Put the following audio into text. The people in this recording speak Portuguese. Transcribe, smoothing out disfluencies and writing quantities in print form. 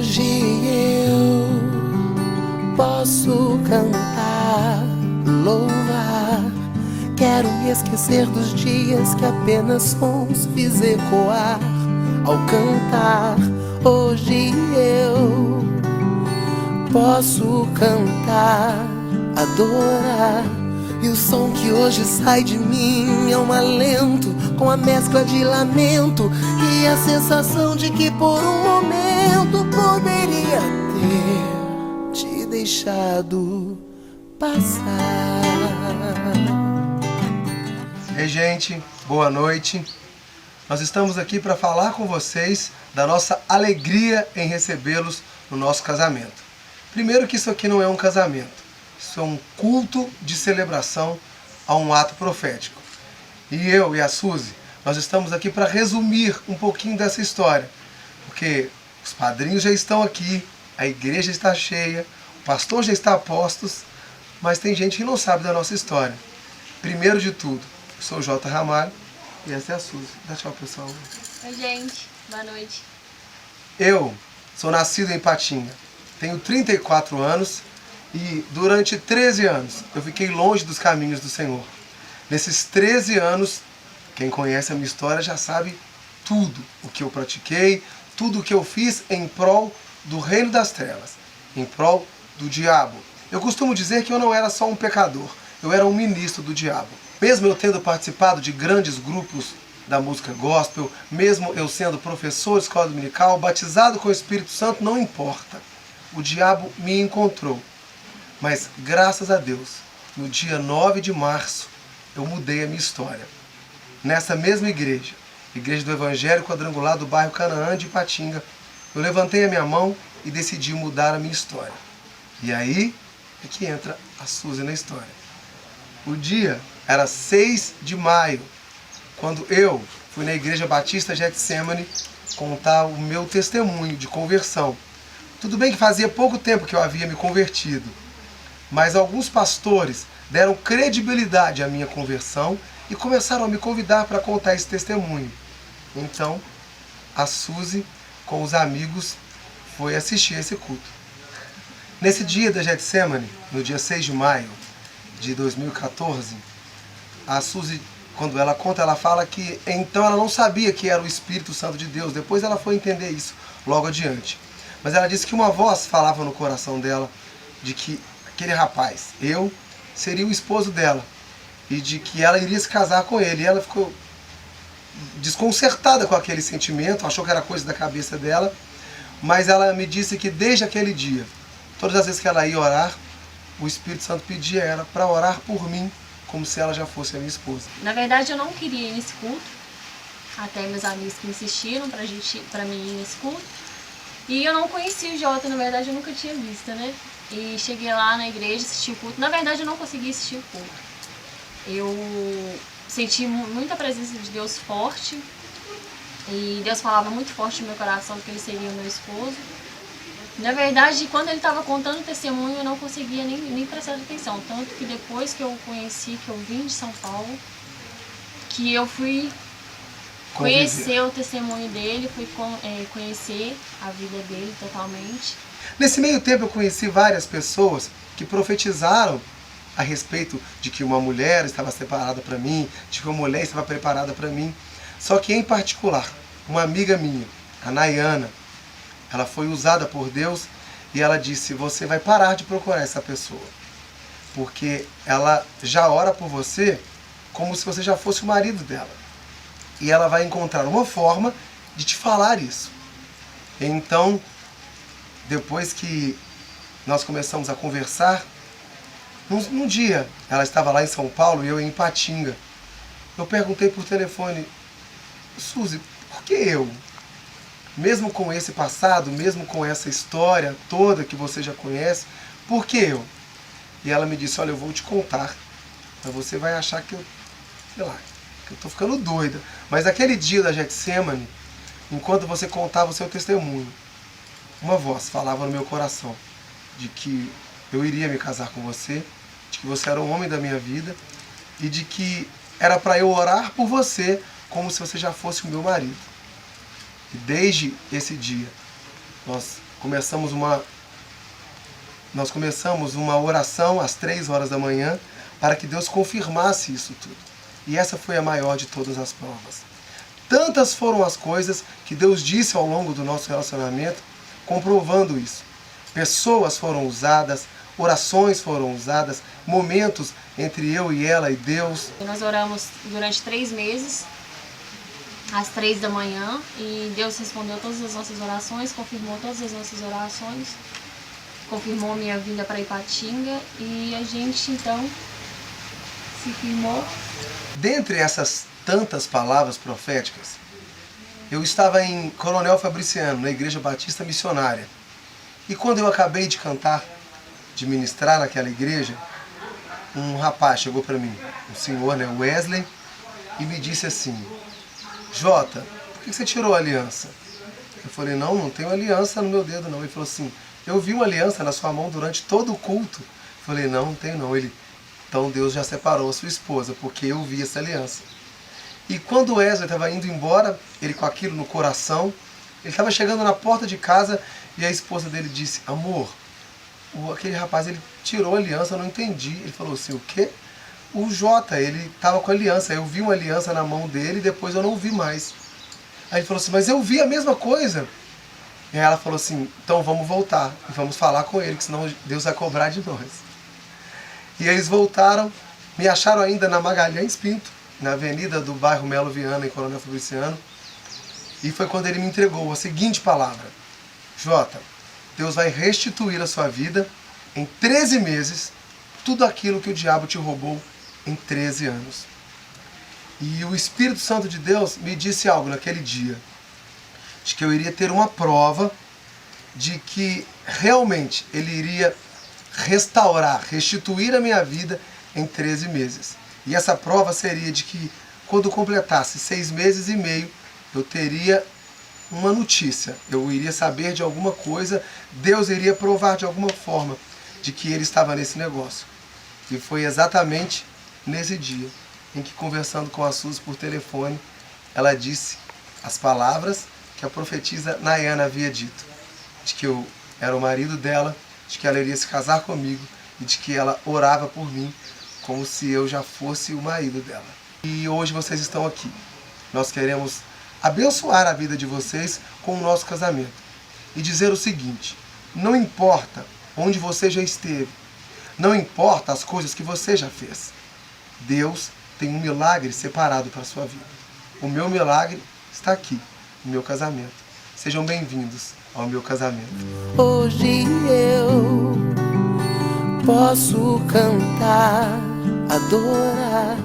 Hoje eu posso cantar, louvar. Quero me esquecer dos dias que apenas sons fiz ecoar ao cantar. Hoje eu posso cantar, adorar. E o som que hoje sai de mim é um alento com a mescla de lamento e a sensação de que por um momento poderia ter te deixado passar. Ei, gente, boa noite. Nós estamos aqui para falar com vocês da nossa alegria em recebê-los no nosso casamento. Primeiro que isso aqui não é um casamento, isso é um culto de celebração a um ato profético. E eu e a Suzy, nós estamos aqui para resumir um pouquinho dessa história, porque os padrinhos já estão aqui, a igreja está cheia, o pastor já está a postos, mas tem gente que não sabe da nossa história. Primeiro de tudo, eu sou o J. Ramalho e essa é a Suzy. Dá tchau, pessoal. Oi, gente. Boa noite. Eu sou nascido em Ipatinga, tenho 34 anos e durante 13 anos eu fiquei longe dos caminhos do Senhor. Nesses 13 anos, quem conhece a minha história já sabe tudo o que eu pratiquei, tudo o que eu fiz em prol do reino das trevas, em prol do diabo. Eu costumo dizer que eu não era só um pecador, eu era um ministro do diabo. Mesmo eu tendo participado de grandes grupos da música gospel, mesmo eu sendo professor de escola dominical, batizado com o Espírito Santo, não importa. O diabo me encontrou. Mas, graças a Deus, no dia 9 de março, eu mudei a minha história. Nessa mesma igreja, Igreja do Evangelho Quadrangular do bairro Canaã de Ipatinga, eu levantei a minha mão e decidi mudar a minha história. E aí é que entra a Suzy na história. O dia era 6 de maio, quando eu fui na Igreja Batista Getsemane contar o meu testemunho de conversão. Tudo bem que fazia pouco tempo que eu havia me convertido, mas alguns pastores deram credibilidade à minha conversão e começaram a me convidar para contar esse testemunho. Então, a Suzy, com os amigos, foi assistir esse culto. Nesse dia da Getsemane, no dia 6 de maio de 2014, a Suzy, quando ela conta, ela fala que então ela não sabia que era o Espírito Santo de Deus. Depois ela foi entender isso logo adiante. Mas ela disse que uma voz falava no coração dela de que aquele rapaz, eu, seria o esposo dela e de que ela iria se casar com ele. E ela ficou desconcertada com aquele sentimento, achou que era coisa da cabeça dela, mas ela me disse que desde aquele dia, todas as vezes que ela ia orar, o Espírito Santo pedia a ela para orar por mim, como se ela já fosse a minha esposa. Na verdade, eu não queria ir nesse culto, até meus amigos que insistiram pra mim ir nesse culto. E eu não conhecia o Jota, na verdade eu nunca tinha visto, né? E cheguei lá na igreja, assisti o culto. Na verdade eu não consegui assistir o culto. Eu senti muita presença de Deus forte. E Deus falava muito forte no meu coração que ele seria o meu esposo. Na verdade, quando ele estava contando o testemunho, eu não conseguia nem prestar atenção. Tanto que depois que eu conheci, que eu vim de São Paulo, que eu fui conhecer o testemunho dele, fui conhecer a vida dele totalmente. Nesse meio tempo eu conheci várias pessoas que profetizaram a respeito de que uma mulher estava separada para mim, de que uma mulher estava preparada para mim. Só que em particular, uma amiga minha, a Nayana, ela foi usada por Deus e ela disse: você vai parar de procurar essa pessoa, porque ela já ora por você como se você já fosse o marido dela. E ela vai encontrar uma forma de te falar isso. Então, depois que nós começamos a conversar, num dia, ela estava lá em São Paulo e eu em Ipatinga. Eu perguntei por telefone: Suzy, por que eu? Mesmo com esse passado, mesmo com essa história toda que você já conhece, por que eu? E ela me disse: olha, eu vou te contar, mas você vai achar que eu, sei lá, eu tô ficando doida. Mas aquele dia da Getsemane, enquanto você contava o seu testemunho, uma voz falava no meu coração de que eu iria me casar com você, de que você era o homem da minha vida e de que era para eu orar por você como se você já fosse o meu marido. E desde esse dia, nós nós começamos uma oração às 3 horas da manhã para que Deus confirmasse isso tudo. E essa foi a maior de todas as provas. Tantas foram as coisas que Deus disse ao longo do nosso relacionamento, comprovando isso. Pessoas foram usadas, orações foram usadas, momentos entre eu e ela e Deus. Nós oramos durante 3 meses, às 3 da manhã, e Deus respondeu todas as nossas orações, confirmou todas as nossas orações, confirmou minha vinda para Ipatinga, e a gente então se firmou. Dentre essas tantas palavras proféticas, eu estava em Coronel Fabriciano, na Igreja Batista Missionária. E quando eu acabei de cantar, de ministrar naquela igreja, um rapaz chegou para mim, um senhor, né, Wesley, e me disse assim: Jota, por que você tirou a aliança? Eu falei: não tenho aliança no meu dedo não. Ele falou assim: eu vi uma aliança na sua mão durante todo o culto. Eu falei: não tenho não. Ele: então Deus já separou a sua esposa, porque eu vi essa aliança. E quando o Wesley estava indo embora, ele com aquilo no coração, ele estava chegando na porta de casa e a esposa dele disse: amor, aquele rapaz, ele tirou a aliança, eu não entendi. Ele falou assim: o quê? O Jota, ele estava com a aliança, eu vi uma aliança na mão dele e depois eu não vi mais. Aí ele falou assim: mas eu vi a mesma coisa. E aí ela falou assim: então vamos voltar e vamos falar com ele, que senão Deus vai cobrar de nós. E eles voltaram, me acharam ainda na Magalhães Pinto, na avenida do bairro Melo Viana, em Coronel Fabriciano. E foi quando ele me entregou a seguinte palavra: Jota, Deus vai restituir a sua vida em 13 meses, tudo aquilo que o diabo te roubou em 13 anos. E o Espírito Santo de Deus me disse algo naquele dia, de que eu iria ter uma prova de que realmente Ele iria restaurar, restituir a minha vida em 13 meses. E essa prova seria de que quando completasse 6 meses e meio, eu teria uma notícia, eu iria saber de alguma coisa, Deus iria provar de alguma forma de que Ele estava nesse negócio. E foi exatamente nesse dia em que, conversando com a Suzy por telefone, ela disse as palavras que a profetisa Nayana havia dito, de que eu era o marido dela, de que ela iria se casar comigo e de que ela orava por mim como se eu já fosse o marido dela. E hoje vocês estão aqui. Nós queremos abençoar a vida de vocês com o nosso casamento e dizer o seguinte: não importa onde você já esteve, não importa as coisas que você já fez, Deus tem um milagre separado para a sua vida. O meu milagre está aqui, no meu casamento. Sejam bem-vindos ao meu casamento. Hoje eu posso cantar, adorar.